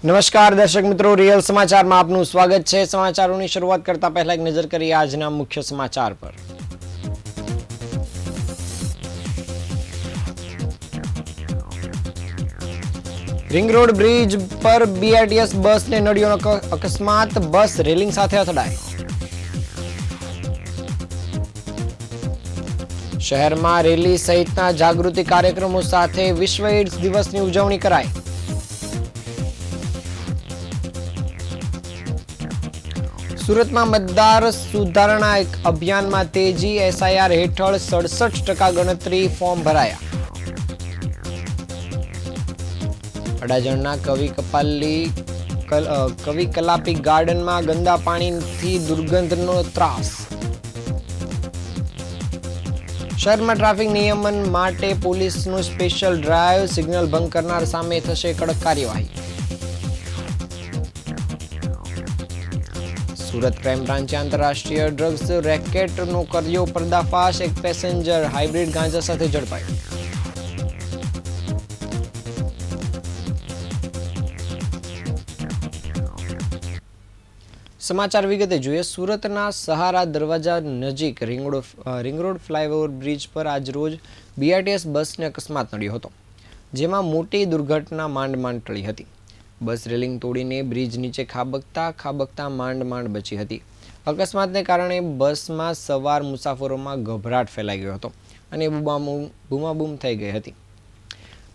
નમસ્કાર દર્શક મિત્રો, રિયલ સમાચારમાં આપનું સ્વાગત છે। સમાચારોની શરૂઆત કરતા પહેલા એક નજર કરીએ આજના મુખ્ય સમાચાર પર। રિંગ રોડ બ્રિજ પર બીઆરટીએસ બસને નડ્યો અકસ્માત, બસ રેલિંગ સાથે અથડાઈ। શહેરમાં રેલી સહિતના જાગૃતિ કાર્યક્રમો સાથે વિશ્વ એઇડ્સ દિવસની ઉજવણી કરાઈ। સુરતમાં મતદાર સુધારણા અભિયાનમાં તેજી, એસઆઈઆર હેઠળ 67% ગણતરી ફોર્મ ભરાયા। અડાજણના કવિ કલાપી ગાર્ડનમાં ગંદા પાણીથી દુર્ગંધનો ત્રાસ। શહેરમાં ટ્રાફિક નિયમન માટે પોલીસનું સ્પેશિયલ ડ્રાઈવ, સિગ્નલ ભંગ કરનાર સામે થશે કડક કાર્યવાહી। સુરત ક્રાઇમ બ્રાન્ચે આંતરરાષ્ટ્રીય ડ્રગ્સ રેકેટનો કર્યો પર્દાફાશ, એક પેસેન્જર હાઇબ્રિડ ગાંજા સાથે ઝડપાયો। સમાચાર વિગતે જોઈએ। સુરતના સહારા દરવાજા નજીક રિંગ રોડ ફ્લાયઓવર બ્રિજ પર આજરોજ બીઆરટીએસ બસને અકસ્માત નડ્યો હતો, જેમાં મોટી દુર્ઘટના માંડ ટળી હતી। બસ રેલિંગ તોડીને બ્રિજ નીચે ખાબકતા માંડ બચી હતી। અકસ્માતને કારણે બસમાં સવાર મુસાફરોમાં ગભરાટ ફેલાઈ ગયો હતો અને બૂમાબૂમ થઈ ગઈ હતી।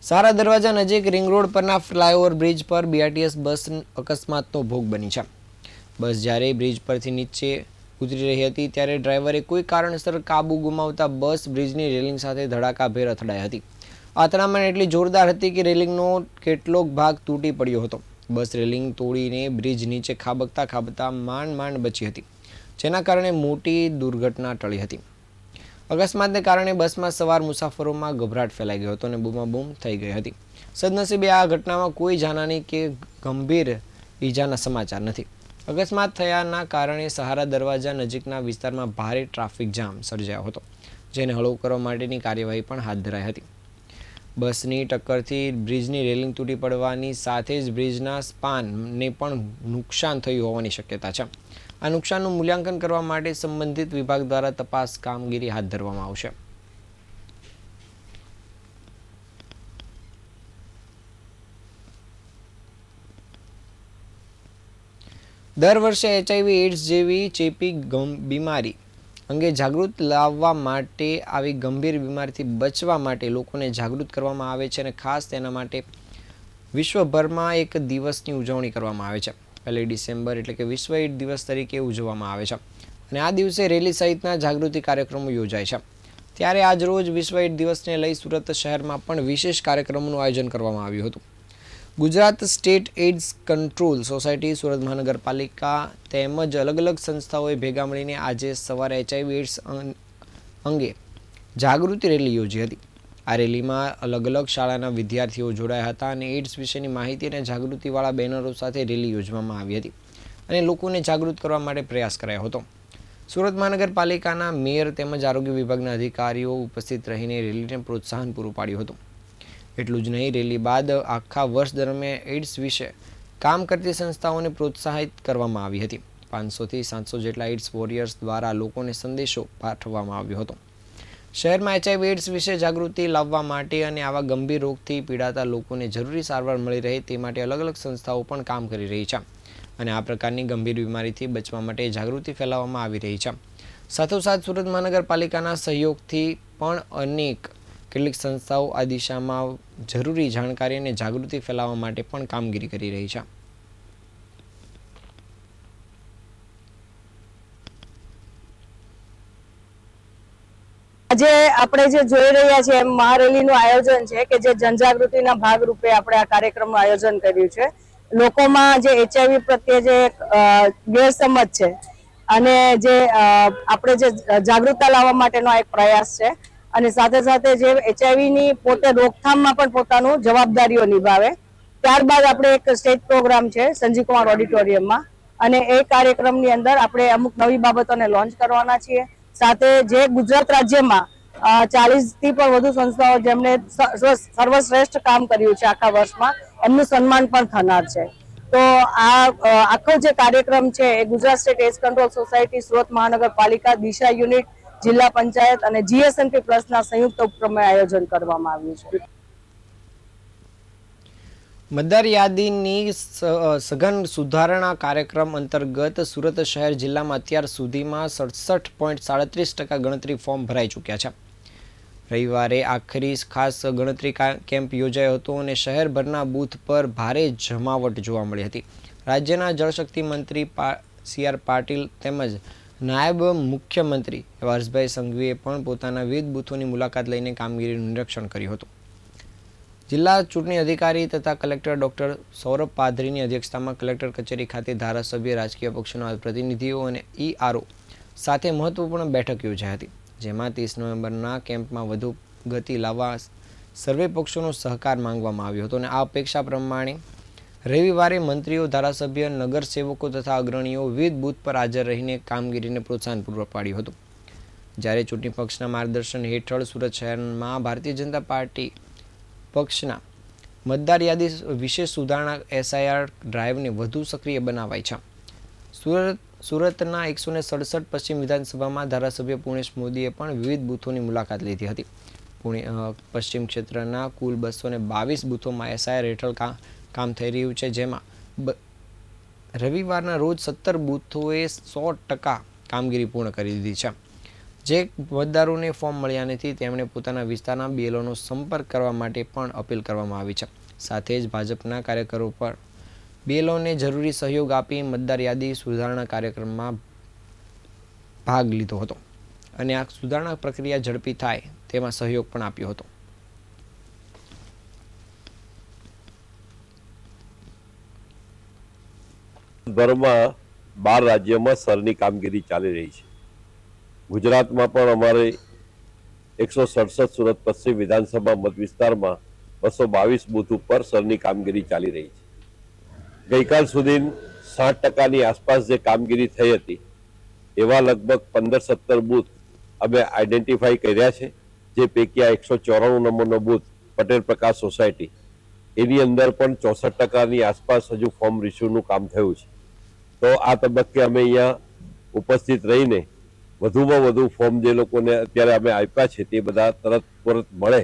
સહારા દરવાજા નજીક રિંગ રોડ પરના ફ્લાયઓવર બ્રિજ પર બીઆરટીએસ બસ અકસ્માતનો ભોગ બની છે। બસ જ્યારે બ્રિજ પરથી નીચે ઉતરી રહી હતી ત્યારે ડ્રાઈવરે કોઈ કારણસર કાબુ ગુમાવતા બસ બ્રિજની રેલિંગ સાથે ધડાકાભેર અથડાઈ હતી। અથડામણ એટલી જોરદાર હતી કે રેલિંગનો કેટલોક ભાગ તૂટી પડ્યો હતો। બસ રેલિંગ તોડીને બ્રિજ નીચે ખાબકતા માંડ બચી હતી, જેના કારણે મોટી દુર્ઘટના ટળી હતી। અકસ્માતને કારણે બસમાં સવાર મુસાફરોમાં ગભરાટ ફેલાઈ ગયો હતો અને બૂમાબૂમ થઈ ગઈ હતી। સદનસીબે આ ઘટનામાં કોઈ જાનહાની કે ગંભીર ઈજાના સમાચાર નથી। અકસ્માત થયાના કારણે સહારા દરવાજા નજીકના વિસ્તારમાં ભારે ટ્રાફિક જામ સર્જાયો હતો, જેને હળવો કરવા માટેની કાર્યવાહી પણ હાથ ધરાઈ હતી। બસની ટક્કરથી બ્રિજની રેલિંગ તૂટી પડવાની સાથે જ બ્રિજના સ્પાનને પણ નુકસાન થયું હોવાની શક્યતા છે। આ નુકસાનનું મૂલ્યાંકન કરવા માટે સંબંધિત વિભાગ દ્વારા તપાસ કામગીરી હાથ ધરવામાં આવશે। દર વર્ષે એચઆઈવી એઇડ્સ જેવી ચેપી બીમારી અંગે જાગૃત લાવવા માટે, આવી ગંભીર બીમારીથી બચવા માટે લોકોને જાગૃત કરવામાં આવે છે અને ખાસ તેના માટે વિશ્વભરમાં એક દિવસની ઉજવણી કરવામાં આવે છે। 1 ડિસેમ્બર એટલે કે વિશ્વ એઇડ્સ દિવસ તરીકે ઉજવવામાં આવે છે અને આ દિવસે રેલી સહિતના જાગૃતિ કાર્યક્રમો યોજાય છે। ત્યારે આજરોજ વિશ્વ એઇડ્સ દિવસને લઈ સુરત શહેરમાં પણ વિશેષ કાર્યક્રમોનું આયોજન કરવામાં આવ્યું હતું। Gujarat state AIDS control society, Surat મહાનગરપાલિકા તેમજ અલગ સંસ્થાઓએ ભેગા મળીને આજે સવારે એચઆઈવી એઇડ્સ અંગે જાગૃતિ રેલી યોજી હતી। આ રેલીમાં અલગ શાળાના વિદ્યાર્થીઓ જોડાયા હતા અને એઇડ્સ વિશેની માહિતી અને જાગૃતિવાળા બેનરો સાથે રેલી યોજવામાં આવી હતી અને લોકોને જાગૃત કરવા માટે પ્રયાસ કરાયો હતો। સુરત મહાનગરપાલિકાના મેયર તેમજ આરોગ્ય વિભાગના અધિકારીઓ ઉપસ્થિત રહીને રેલીને પ્રોત્સાહન પૂરું પાડ્યું હતું। એટલું જ નહીં, રેલી બાદ આખા વર્ષ દરમિયાન એઇડ્સ વિશે કામ કરતી સંસ્થાઓને પ્રોત્સાહિત કરવામાં આવી હતી। 500થી 700 જેટલા એઇડ્સ વોરિયર્સ દ્વારા લોકોને સંદેશો પાઠવવામાં આવ્યો હતો। શહેરમાં એચઆઈવી એઇડ્સ વિશે જાગૃતિ લાવવા માટે અને આવા ગંભીર રોગથી પીડાતા લોકોને જરૂરી સારવાર મળી રહે તે માટે અલગ સંસ્થાઓ પણ કામ કરી રહી છે અને આ પ્રકારની ગંભીર બીમારીથી બચવા માટે જાગૃતિ ફેલાવવામાં આવી રહી છે। સાથોસાથ સુરત મહાનગરપાલિકાના સહયોગથી પણ કેટલીક સંસ્થાઓ આ દિશામાં જરૂરી જાણકારી અને જાગૃતિ ફેલાવવા માટે પણ કામગીરી કરી રહી છે। આજે આપણે જે જોઈ રહ્યા છીએ એમ મહારેલીનું આયોજન છે કે જે જનજાગૃતિના ભાગરૂપે આપણે આ કાર્યક્રમનું આયોજન કર્યું છે। લોકોમાં જે એચઆઈવી પ્રત્યે જે ગેરસમજ છે અને જે આપણે જે જાગૃતતા લાવવા માટેનો એક પ્રયાસ છે અને સાથે સાથે જે એચઆઈવીની પોતે રોકથામમાં પણ પોતાનું જવાબદારીઓ નિભાવે। ત્યારબાદ આપણે એક સ્ટેજ પ્રોગ્રામ છે સંજીવકુમાર ઓડિટોરિયમમાં અને એ કાર્યક્રમની અંદર આપણે અમુક નવી બાબતોને લોન્ચ કરવાના છીએ। સાથે જે ગુજરાત રાજ્યમાં 40થી પણ વધુ સંસ્થાઓ જેમણે સર્વશ્રેષ્ઠ કામ કર્યું છે આખા વર્ષમાં, એમનું સન્માન પણ થનાર છે। તો આ આખો જે કાર્યક્રમ છે એ ગુજરાત સ્ટેટ એજ કંટ્રોલ સોસાયટી, સુરત મહાનગરપાલિકા, દિશા યુનિટ, જિલ્લા પંચાયત અને GSMP પ્લસના સંયુક્ત ઉપક્રમે આયોજન કરવામાં આવ્યું છે. મતદાર યાદીની સઘન સુધારણા કાર્યક્રમ અંતર્ગત સુરત શહેર જિલ્લામાં અત્યાર સુધીમાં 67.37% ગણતરી ફોર્મ ભરાઈ ચૂક્યા છે. રવિવારે આખરી ખાસ ગણતરી કેમ્પ યોજાયો હતો અને શહેરભરના બૂથ પર ભારે જમાવટ જોવા મળી હતી. રાજ્યના જળશક્તિ મંત્રી CR પાટીલ તેમજ નાયબ મુખ્યમંત્રી એવા હર્ષભાઈ સંઘવીએ પણ પોતાના વિવિધ બૂથોની મુલાકાત લઈને કામગીરીનું નિરીક્ષણ કર્યું હતું. જિલ્લા ચૂંટણી અધિકારી તથા કલેક્ટર ડોક્ટર સૌરભ પાધરીની અધ્યક્ષતામાં કલેક્ટર કચેરી ખાતે ધારાસભ્ય, રાજકીય પક્ષોના પ્રતિનિધિઓ અને ERO સાથે મહત્વપૂર્ણ બેઠક યોજાઈ હતી, જેમાં 30 નવેમ્બરના કેમ્પમાં વધુ ગતિ લાવવા સર્વે પક્ષોનો સહકાર માંગવામાં આવ્યો હતો અને આ અપેક્ષા પ્રમાણે રવિવારે મંત્રીઓ, ધારાસભ્ય, નગરસેવકો તથા અગ્રણીઓ વિવિધ બૂથ પર હાજર રહીને કામગીરીને પ્રોત્સાહન પૂરું પાડ્યું હતું. જ્યારે ચૂંટણી પક્ષના માર્ગદર્શન હેઠળ સુરત શહેરમાં ભારતીય જનતા પાર્ટી પક્ષના મતદાર યાદી વિશેષ સુધારણા SIR ડ્રાઈવને વધુ સક્રિય બનાવાઈ છે. સુરતના 167 પશ્ચિમ વિધાનસભામાં ધારાસભ્ય પુણેશ મોદીએ પણ વિવિધ બૂથોની મુલાકાત લીધી હતી. પશ્ચિમ ક્ષેત્રના કુલ 222 બૂથોમાં SIR હેઠળ કામ થઈ રહ્યું છે, જેમાં રવિવારના રોજ 17 બૂથોએ 100% કામગીરી પૂર્ણ કરી દીધી છે. જે મતદારોને ફોર્મ મળ્યા નથી તેમણે પોતાના વિસ્તારના BLOનો સંપર્ક કરવા માટે પણ અપીલ કરવામાં આવી છે. સાથે જ ભાજપના કાર્યકરો પર BLOને જરૂરી સહયોગ આપી મતદાર યાદી સુધારણા કાર્યક્રમમાં ભાગ લીધો હતો અને આ સુધારણા પ્રક્રિયા ઝડપી થાય તેમાં સહયોગ પણ આપ્યો હતો. ભરમાં 12 રાજ્યોમાં સરની કામગીરી ચાલી રહી છે. ગુજરાતમાં પણ અમારે 167 સુરત પશ્ચિમ વિધાનસભા મત વિસ્તારમાં 222 બૂથ ઉપર સરની કામગીરી ચાલી રહી છે. ગઈકાલ સુધી 60%ની આસપાસ જે કામગીરી થઈ હતી એવા લગભગ 15-17 બૂથ અમે આઈડેન્ટિફાઈ કર્યા છે. જે પૈકી આ 194 નંબરનો બૂથ પટેલ પ્રકાશ સોસાયટી, એની અંદર પણ 64%ની આસપાસ હજુ ફોર્મ રિસ્યુનું કામ થયું છે. તો આ તબક્કે અમે અહીંયા ઉપસ્થિત રહીને વધુમાં વધુ ફોર્મ જે લોકોને અત્યારે અમે આપ્યા છે તે બધા તરત મળે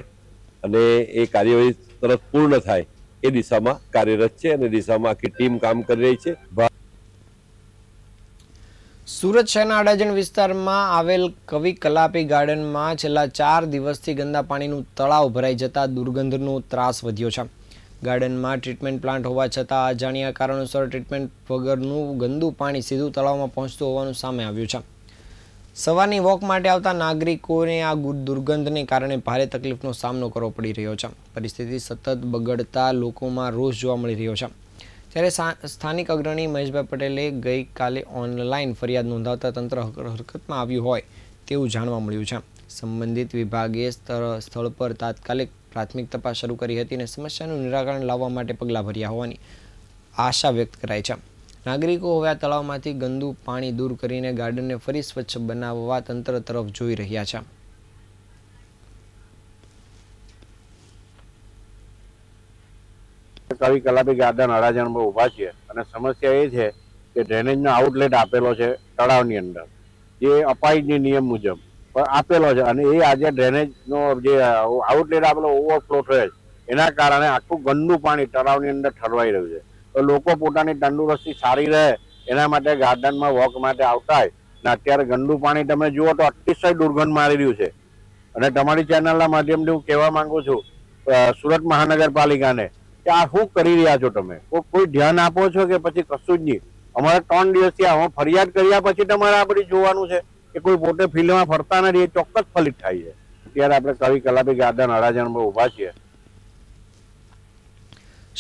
અને એ કાર્યવાહી તરત પૂર્ણ થાય એ દિશામાં કાર્યરત છે અને દિશામાં આખી ટીમ કામ કરી રહી છે. સુરત શહેરના અડાજણ વિસ્તારમાં આવેલ કવિ કલાપી ગાર્ડનમાં છેલ્લા 4 દિવસથી ગંદા પાણીનું તળાવ ભરાઈ જતા દુર્ગંધનો ત્રાસ વધ્યો છે. ગાર્ડનમાં ટ્રીટમેન્ટ પ્લાન્ટ હોવા છતાં અજાણ્યા કારણોસર ટ્રીટમેન્ટ વગરનું ગંદુ પાણી સીધું તળાવમાં પહોંચતું હોવાનું સામે આવ્યું છે. સવારની વોક માટે આવતા નાગરિકોને આ દુર્ગંધને કારણે ભારે તકલીફનો સામનો કરવો પડી રહ્યો છે. પરિસ્થિતિ સતત બગડતા લોકોમાં રોષ જોવા મળી રહ્યો છે. ત્યારે સ્થાનિક અગ્રણી મહેશભાઈ પટેલે ગઈકાલે ઓનલાઈન ફરિયાદ નોંધાવતા તંત્ર હરકતમાં આવ્યું હોય તેવું જાણવા મળ્યું છે. સંબંધિત વિભાગે સ્થળ પર તાત્કાલિક પ્રાથમિક તપાસ શરૂ કરી હતી અને સમસ્યાનું નિરાકરણ લાવવા માટે પગલાં ભર્યા હોવાની આશા વ્યક્ત કરાઈ છે. નાગરિકો હવે આ તળાવમાંથી ગંદુ પાણી દૂર કરીને ગાર્ડનને ફરી સ્વચ્છ બનાવવા તંત્ર તરફ જોઈ રહ્યા છે. કવિ કલાપી ગાર્ડન અડાજણમાં ઊભા છે અને સમસ્યા એ છે કે ડ્રેનેજનો આઉટલેટ આપેલો છે તળાવની અંદર, જે અપાઈની નિયમ મુજબ પણ આપેલો છે અને એ આજે ડ્રેનેજનો જે આઉટલેટ આપેલો ઓવરફ્લો થયો છે, એના કારણે આખું ગંદુ પાણી તળાવની અંદર ઠલવાઈ રહ્યું છે. તો લોકો પોતાની તંદુરસ્તી સારી રહે એના માટે ગાર્ડનમાં વોક માટે આવતા હોય ને અત્યારે ગંદુ પાણી તમે જુઓ તો અતિશય દુર્ગંધ મારી રહ્યું છે. અને તમારી ચેનલના માધ્યમથી હું કહેવા માંગુ છું સુરત મહાનગરપાલિકાને કે આ શું કરી રહ્યા છો તમે? કોઈ ધ્યાન આપો છો કે પછી કશું જ નહીં? અમારે 3 દિવસથી આમાં ફરિયાદ કર્યા પછી તમારે આ બધું જોવાનું છે કે કોઈ પોતે ફિલ્ડમાં ફરતા નથી, એ ચોક્કસ ફલિત થાય છે. અત્યારે આપણે કવિ કલાપી ગાર્ડન અડાજણમાં ઊભા છીએ.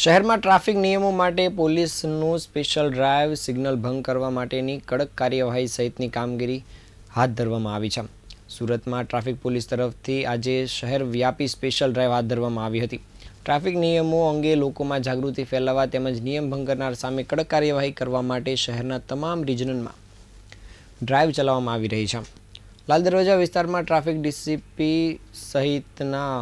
શહેરમાં ટ્રાફિક નિયમો માટે પોલીસનું સ્પેશિયલ ડ્રાઈવ, સિગ્નલ ભંગ કરવા માટેની કડક કાર્યવાહી સહિતની કામગીરી હાથ ધરવામાં આવી છે. સુરતમાં ટ્રાફિક પોલીસ તરફથી આજે શહેર વ્યાપી સ્પેશિયલ ડ્રાઈવ હાથ ધરવામાં આવી હતી. ટ્રાફિક નિયમો અંગે લોકોમાં જાગૃતિ ફેલાવવા તેમજ નિયમ ભંગ કરનાર સામે કડક કાર્યવાહી કરવા માટે શહેરના તમામ રિજનલમાં ડ્રાઈવ ચલાવવામાં આવી રહી છે. લાલ દરવાજા વિસ્તારમાં ટ્રાફિક ડીસીપી સહિતના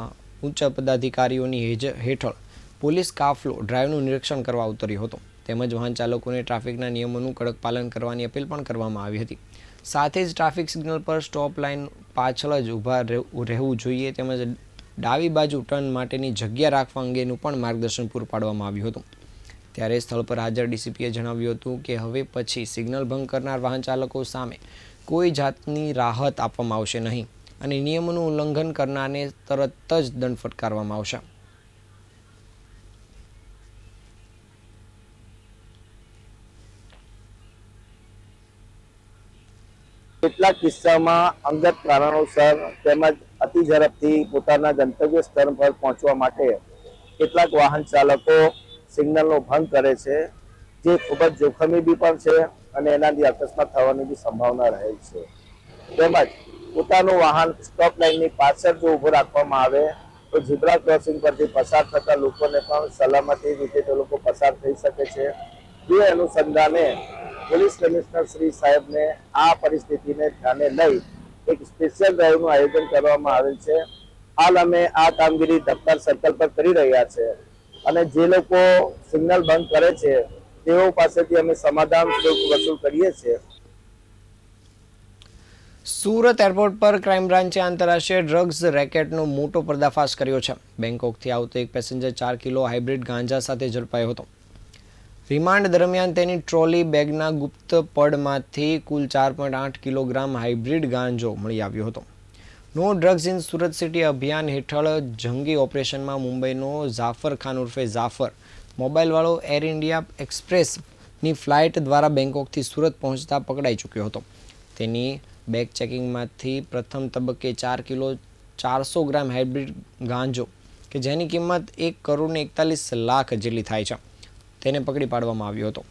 ઉચ્ચ પદાધિકારીઓની હેઠળ પોલીસ કાફલો ડ્રાઈવનું નિરીક્ષણ કરવા ઉતર્યો હતો. તેમજ વાહન ચાલકોને ટ્રાફિકના નિયમોનું કડક પાલન કરવાની અપીલ પણ કરવામાં આવી હતી. સાથે જ ટ્રાફિક સિગ્નલ પર સ્ટોપ લાઇન પાછળ જ ઊભા રહેવું જોઈએ તેમજ ડાબી બાજુ ટર્ન માટેની જગ્યા રાખવા અંગેનું પણ માર્ગદર્શન પૂરું પાડવામાં આવ્યું હતું. ત્યારે સ્થળ પર હાજર ડીસીપીએ જણાવ્યું હતું કે હવે પછી સિગ્નલ ભંગ કરનાર વાહન ચાલકો સામે કોઈ જાતની રાહત આપવામાં આવશે નહીં અને નિયમોનું ઉલ્લંઘન કરનારને તરત જ દંડ ફટકારવામાં આવશે. કેટલાક કિસ્સામાં અંગત કારણોસર તેમજ અતિ ઝડપથી પોતાના ગંતવ્ય સ્થળ પર પહોંચવા માટે કેટલાક વાહન ચાલકો સિગ્નલનો ભંગ કરે છે, જે ખૂબ જ જોખમી બી પણ છે અને એનાથી અકસ્માત થવાની બી સંભાવના રહે છે. તેમજ પોતાનું વાહન સ્ટોપ લાઇનની પાછળ જો ઊભું રાખવામાં આવે તો ઝીબ્રા ક્રોસિંગ પરથી પસાર થતા લોકોને પણ સલામતી રીતે તે લોકો પસાર થઈ શકે છે. એ અનુસંધાને પોલીસ કમિશનર શ્રી સાહેબને આ પરિસ્થિતિને ધ્યાને લઈ એક સ્પેશિયલ ડ્રાઈવનું આયોજન કરવામાં આવેલ છે. હાલ અમે આ કામગીરી દફતર સર્કલ પર કરી રહ્યા છે અને જે લોકો સિગ્નલ ભંગ કરે છે તેઓ પાસેથી અમે સમાધાન શુલ્ક વસૂલ કરીએ છીએ. સુરત એરપોર્ટ પર ક્રાઇમ બ્રાન્ચે આંતરરાષ્ટ્રીય ડ્રગ્સ રેકેટનો મોટો પર્દાફાશ કર્યો છે. બેંકોકથી આવતો એક પેસેન્જર 4 કિલો હાઇબ્રિડ ગાંજા સાથે ઝડપાયો હતો. રિમાન્ડ દરમિયાન તેની ટ્રોલી બેગના ગુપ્ત પડમાંથી કુલ 4.8 કિલોગ્રામ હાઇબ્રિડ ગાંજો મળી આવ્યો હતો. No drugs in Surat city અભિયાન હેઠળ જંગી ઓપરેશનમાં મુંબઈનો જાફર ખાન ઉર્ફે જાફર મોબાઈલવાળો એર ઇન્ડિયા એક્સપ્રેસની ફ્લાઇટ દ્વારા બેંકોકથી સુરત પહોંચતા પકડાઈ ચૂક્યો હતો. તેની બેગ ચેકિંગમાંથી પ્રથમ તબક્કે 4 કિલો 400 ગ્રામ હાઇબ્રિડ ગાંજો કે જેની કિંમત 1.41 લાખ જેટલી થાય છે તેને પકડી પાડવામાં આવ્યો હતો.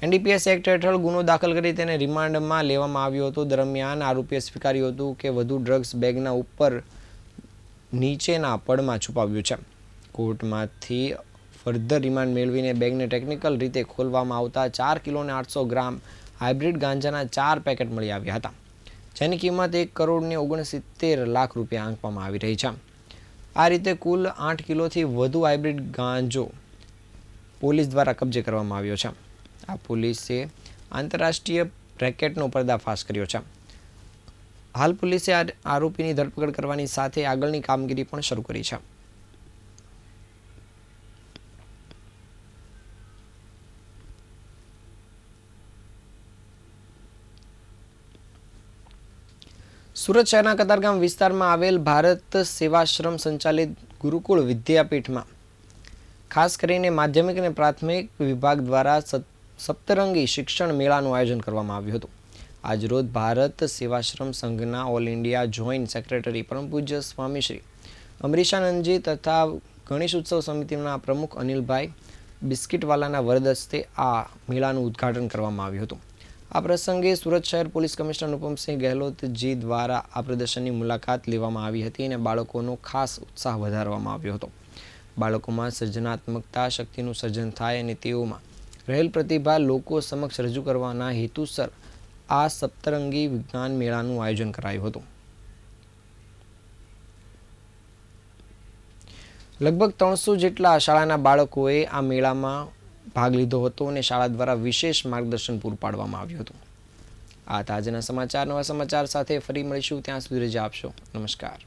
એનડીપીએસ એક્ટ હેઠળ ગુનો દાખલ કરી તેને રિમાન્ડમાં લેવામાં આવ્યો હતો. દરમિયાન આરોપીએ સ્વીકાર્યું હતું કે વધુ ડ્રગ્સ બેગના ઉપર નીચેના પડમાં છુપાવ્યું છે. કોર્ટમાંથી ફર્ધર રિમાન્ડ મેળવીને બેગને ટેકનિકલ રીતે ખોલવામાં આવતા 4 કિલો અને 800 ગ્રામ હાઇબ્રિડ ગાંજાના 4 પેકેટ મળી આવ્યા હતા, જેની કિંમત 1.69 લાખ રૂપિયા આંકવામાં આવી રહી છે. આ રીતે કુલ 8 કિલોથી વધુ હાઇબ્રિડ ગાંજો પોલીસ દ્વારા કબજે કરવામાં આવ્યો છે. આ પોલીસે આંતરરાષ્ટ્રીય રેકેટનો પર્દાફાશ કર્યો છે. હાલ પોલીસે આરોપીની ધરપકડ કરવાની સાથે આગળની કામગીરી પણ શરૂ કરી છે. સુરત શહેરના કતારગામ વિસ્તારમાં આવેલ ભારત સેવાશ્રમ સંચાલિત ગુરુકુળ વિદ્યાપીઠમાં ખાસ કરીને માધ્યમિક અને પ્રાથમિક વિભાગ દ્વારા સપ્તરંગી શિક્ષણ મેળાનું આયોજન કરવામાં આવ્યું હતું. આજરોજ ભારત સેવાશ્રમ સંઘના ઓલ ઇન્ડિયા જોઈન્ટ સેક્રેટરી પરમ પૂજ્ય સ્વામી શ્રી અમરીશાનંદજી તથા ગણેશ ઉત્સવ સમિતિના પ્રમુખ અનિલભાઈ બિસ્કિટવાલાના વરદ હસ્તે આ મેળાનું ઉદ્ઘાટન કરવામાં આવ્યું હતું. આ પ્રસંગે સુરત શહેર પોલીસ કમિશનર અનુપમસિંહ ગહેલોતજી દ્વારા આ પ્રદર્શનની મુલાકાત લેવામાં આવી હતી અને બાળકોનો ખાસ ઉત્સાહ વધારવામાં આવ્યો હતો. બાળકોમાં સર્જનાત્મકતા શક્તિનું સર્જન થાય અને તેઓમાં રહેલ પ્રતિભા લોકો સમક્ષ રજૂ કરવાના હેતુસર આ સપ્તરંગી વિજ્ઞાન મેળાનું આયોજન કરાયું હતું. લગભગ 300 જેટલા શાળાના બાળકોએ આ મેળામાં ભાગ લીધો હતો અને શાળા દ્વારા વિશેષ માર્ગદર્શન પૂરું પાડવામાં આવ્યું હતું. આ તાજના સમાચાર. નવા સમાચાર સાથે ફરી મળીશું. ત્યાં સુધી રજા આપશો. નમસ્કાર.